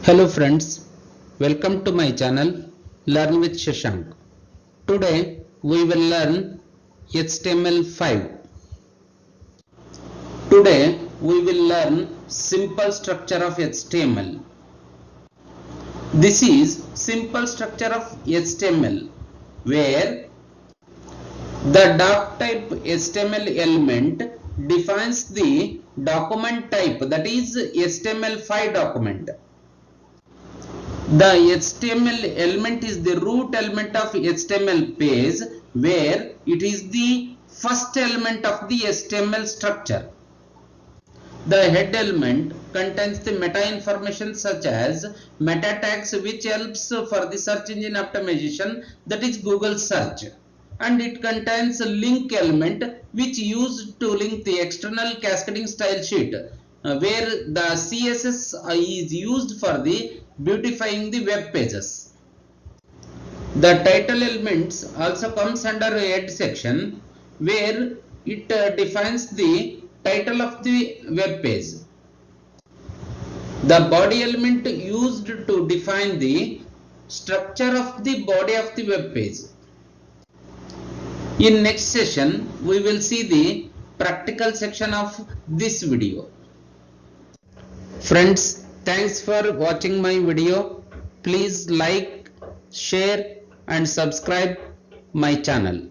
Hello friends, welcome to my channel Learn with Shashank. Today we will learn HTML5. Today we will learn simple structure of HTML. This is simple structure of HTML where the doc type HTML element defines the document type, that is HTML5 document. The HTML element is the root element of HTML page, where it is the first element of the HTML structure. The head element contains the meta information such as meta tags, which helps for the search engine optimization, that is Google search, and it contains a link element which used to link the external cascading style sheet, where the CSS is used for the beautifying the web pages. The title elements also comes under head section, where it defines the title of the web page. The body element used to define the structure of the body of the web page. In next session, we will see the practical section of this video. Friends, thanks for watching my video. Please like, share and subscribe my channel.